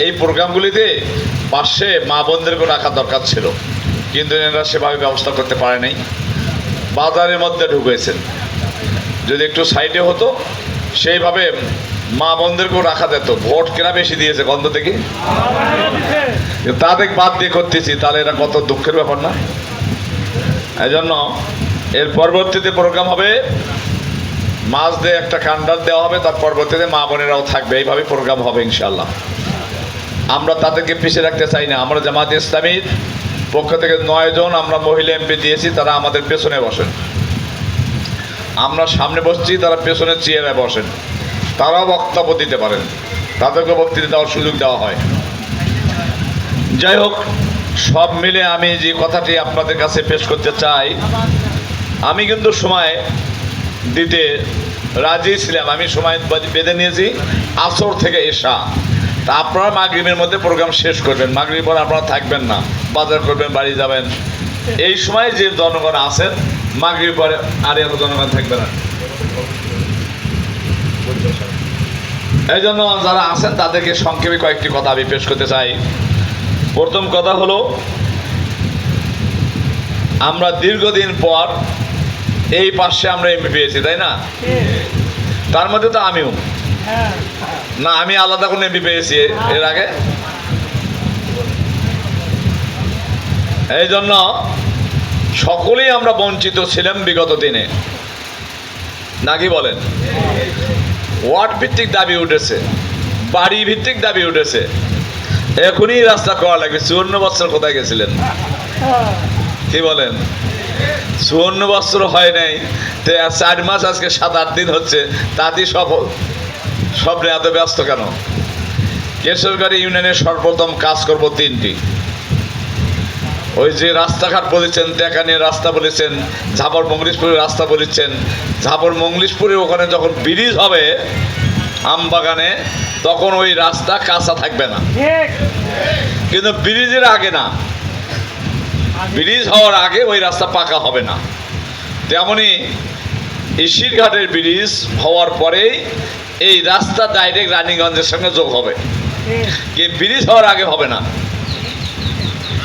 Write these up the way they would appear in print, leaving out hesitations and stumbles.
এই প্রোগ্রামগুলিতে পাশে মা বোনদেরকে রাখা দরকার ছিল, কিন্তু এনারা সেভাবে ব্যবস্থা করতে পারে নাই, বাজারের মধ্যে ঢুকেছেন। যদি একটু সাইডে হতো সেইভাবে মা বোনদেরকেও রাখা যেত। ভোট কেনা বেশি দিয়েছে গন্ধ থেকে, তাদের বাদ দিয়ে করতেছি, তাহলে এটা কত দুঃখের ব্যাপার না? এই জন্য এর পরবর্তীতে প্রোগ্রাম হবে, মাছ দিয়ে একটা কান্ডার দেওয়া হবে, তার পরবর্তীতে মা বোনেরাও থাকবে, এইভাবে প্রোগ্রাম হবে ইনশাল্লাহ। আমরা তাদেরকে পিছিয়ে রাখতে চাই না। আমরা জামায়াতে ইসলামীর পক্ষ থেকে 9 জন আমরা মহিলা এমপি দিয়েছি, তারা আমাদের পেছনে বসেন। আমরা সামনে বসছি, তারা পেছনের চেয়ারে বসেন। তারাও বক্তব্য দিতে পারেন, তাদেরকে বক্তৃতা দেওয়ার সুযোগ দেওয়া হয়। যাই হোক, সব মিলে আমি যে কথাটি আপনাদের কাছে পেশ করতে চাই, আমি কিন্তু সময় দিতে রাজি ছিলাম। আমি সময় বেঁধে নিয়েছি আসর থেকে এশা। তা আপনারা মাগরিবের মধ্যে প্রোগ্রাম শেষ করবেন, মাগরিব পর আপনারা থাকবেন না, বাজার করবেন, বাড়ি যাবেন। এই সময় যে জনগণ আছেন, মাগরিব পরে আর এত জনগণ থাকবে না। এই জন্য যারা আছেন তাদেরকে সংক্ষেপে কয়েকটি কথা আমি পেশ করতে চাই। প্রথম কথা হলো, আমরা দীর্ঘদিন পর এই পাশে আমরা এমপি পেয়েছি, তাই না? তার মধ্যে তো আমিও না, আমি আলাদা কোনো এমপি পেয়েছি এর আগে। এই জন্য সকলেই আমরা বঞ্চিত ছিলাম বিগত দিনে, নাকি বলেন? ওয়ার্ড ভিত্তিক দাবি উঠেছে, বাড়ি ভিত্তিক দাবি উঠেছে। এখনই রাস্তা করা লাগবে। 54 বছর কোথায় গেছিলেন? কি বলেন? 54 বছর হয় নাই, 4 মাস, আজকে 7-8 দিন হচ্ছে, তাতেই সব এত ব্যস্ত কেন? কেশরগাড়ি ইউনিয়নের সর্বপ্রথম কাজ করব 3টি। ওই যে রাস্তাঘাট বলেছেন, টেকানিয়া রাস্তা বলেছেন, ঝাপর মংলিশপুরের রাস্তা বলেছেন। ঝাপর মংলিশপুরে ওখানে যখন ব্রিজ হবে আমবাগানে, তখন ওই রাস্তা কাঁচা থাকবে না, কিন্তু ব্রিজের আগে না, ব্রিজ হওয়ার আগে ওই রাস্তা পাকা হবে না। তেমনি ইশিরঘাটের ব্রিজ হওয়ার পরেই এই রাস্তা ডাইরেক্ট রানীগঞ্জের সঙ্গে যোগ হবে, কিন্তু ব্রিজ হওয়ার আগে হবে না।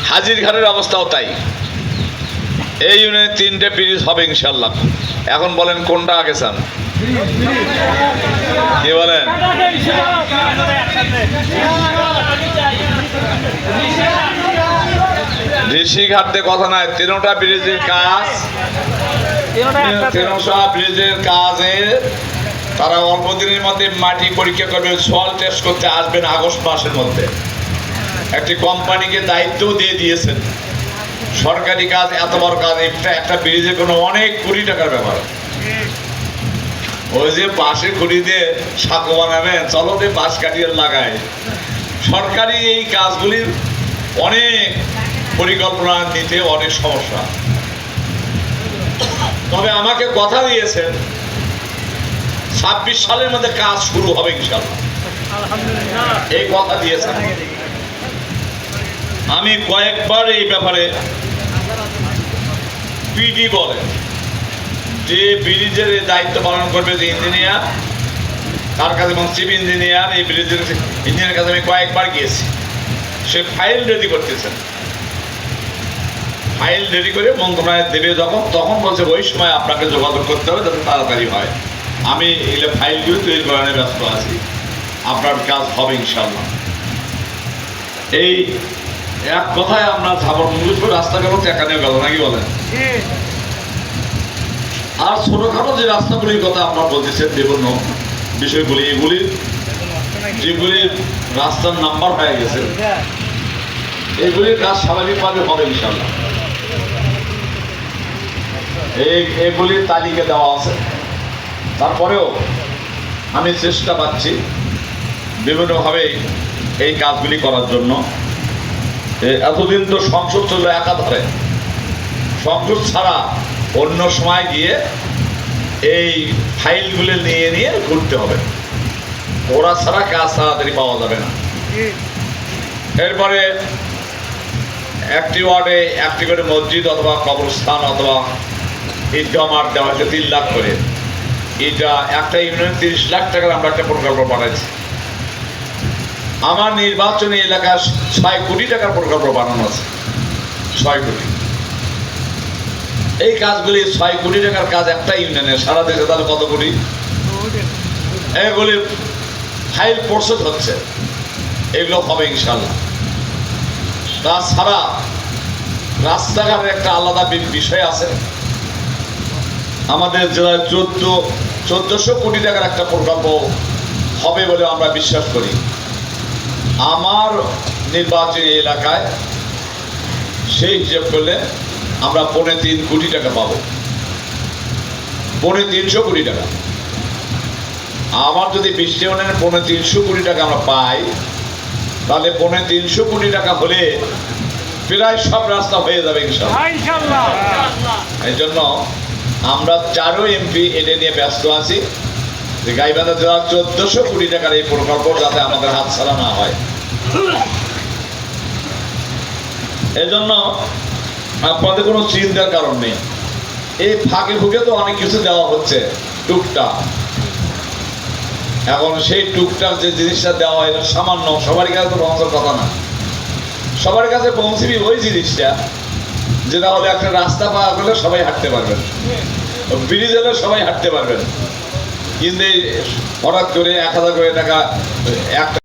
হাজিরঘাটের অবস্থাও তাই। এই ইউনিয়নে 3টে ব্রিজ হবে ইনশাল্লাহ। এখন বলেন কোনটা আগে চান? কি বলেন? ঋষিঘাটে কথা নাই, 3টা ব্রিজের কাজ, 3টা ব্রিজের কাজে তারা অল্প দিনের মধ্যে মাটি পরীক্ষা করবে, সয়েল টেস্ট করতে আসবেন আগস্ট মাসের মধ্যে। একটি কোম্পানিকে দায়িত্ব দিয়ে দিয়েছেন। সরকারি কাজ, এত বড় কাজ, একটা ব্রিজে কোনো অনেক কোটি টাকার ব্যাপার। ওই যে বাঁশের খুঁটি দিয়ে সাঁকো বানাবেন, চলো দিয়ে বাঁশ কাটিয়ে লাগায়। সরকারি এই কাজগুলির অনেক পরিকল্পনা নিতে অনেক সমস্যা। তবে আমাকে কথা দিয়েছেন 26 সালের মধ্যে কাজ শুরু হবে ইনশাআল্লাহ, এই কথা দিয়েছেন। আমি কয়েকবার এই ব্যাপারে পিডি বলে যে ব্রিজের দায়িত্ব পালন করবে যে ইঞ্জিনিয়ার, তার কাছে, এবং চিফ ইঞ্জিনিয়ার, এই ব্রিজের ইঞ্জিনিয়ারের কাছে আমি কয়েকবার গিয়েছি। সে ফাইল রেডি করতেছেন, ফাইল রেডি করে মন্ত্রণালয়ে দেবে যখন, তখন বলছে ওই সময় আপনাকে যোগাযোগ করতে হবে যাতে তাড়াতাড়ি হয়। আমি এগুলো ফাইলগুলো তৈরি করানো ব্যস্ত আছি, আপনার কাজ হবে ইনশাল্লাহ। এই এক কথায় আমরা ঝাপর মংলিশপুর রাস্তা গেল, টেকানিয়া গেল, নাকি বলেন? আর ছোটখাটো যে রাস্তাগুলির কথা আপনারা বলতেছেন, বিভিন্ন বিষয়গুলি, এগুলির যেগুলির রাস্তার নাম্বার হয়ে গেছে, এগুলির কাজ স্বাভাবিকভাবে হবে ইনশাল্লাহ। এগুলির তালিকা দেওয়া আছে। তারপরেও আমি চেষ্টা পাচ্ছি বিভিন্নভাবে এই কাজগুলি করার জন্য। এতদিন তো সংসদ ছিল একাধারে, সংসদ ছাড়া অন্য সময় গিয়ে এই ফাইলগুলো নিয়ে নিয়ে ঘুরতে হবে, ওরা ছাড়া কাজ তাড়াতাড়ি পাওয়া যাবে না। এরপরে একটি ওয়ার্ডে একটি করে মসজিদ অথবা কবরস্থান অথবা ঈদগাহ মাঠ দেওয়া হয়েছে 3 লাখ করে। এটা একটা ইউনিয়ন 30 লাখ টাকার আমরা একটা প্রকল্প পাঠাচ্ছি। আমার নির্বাচনী এলাকায় 6 কোটি টাকার প্রকল্প বানানো আছে, 6 কোটি। এই কাজগুলি 6 কোটি টাকার কাজ একটা ইউনিয়নে, সারা দেশে তাহলে কত কোটি? এগুলির ফাইল প্রসেস হচ্ছে, এগুলো হবে ইনশাল্লাহ। তাছাড়া রাস্তাঘাটের একটা আলাদা বিষয় আছে। আমাদের জেলায় 1400 কোটি টাকার একটা প্রকল্প হবে বলে আমরা বিশ্বাস করি। আমার নির্বাচনী এলাকায় সেই হিসেব করলে আমরা 3.25 কোটি টাকা পাবো, 350 কোটি টাকা। আমার যদি 20 ইউনিয়নের 350 কোটি টাকা আমরা পাই, তাহলে 350 কোটি টাকা হলে প্রায় সব রাস্তা হয়ে যাবে ইনশাআল্লাহ। এই জন্য আমরা 4 এমপি এটা নিয়ে ব্যস্ত আছি যে গাইবান্ধা জেলার 1400 কোটি টাকার এই প্রকল্প যাতে আমাদের হাতছাড়া না হয়। এই জন্য আপনাদের কোনো চিন্তার কারণ নেই। এই ফাঁকে ফুঁকে তো অনেক কিছু দেওয়া হচ্ছে টুকটাক। এখন সেই টুকটাক যে জিনিসটা দেওয়া হয় সামান্য, সবার কাছে তো পৌঁছার কথা না। সবার কাছে পৌঁছবি ওই জিনিসটা যেটা হলে একটা রাস্তা পাওয়া গেলে সবাই হাঁটতে পারবেন, ব্রিজ হলে সবাই হাঁটতে পারবেন। কিন্তু হঠাৎ করে 1000 কোটি টাকা একটা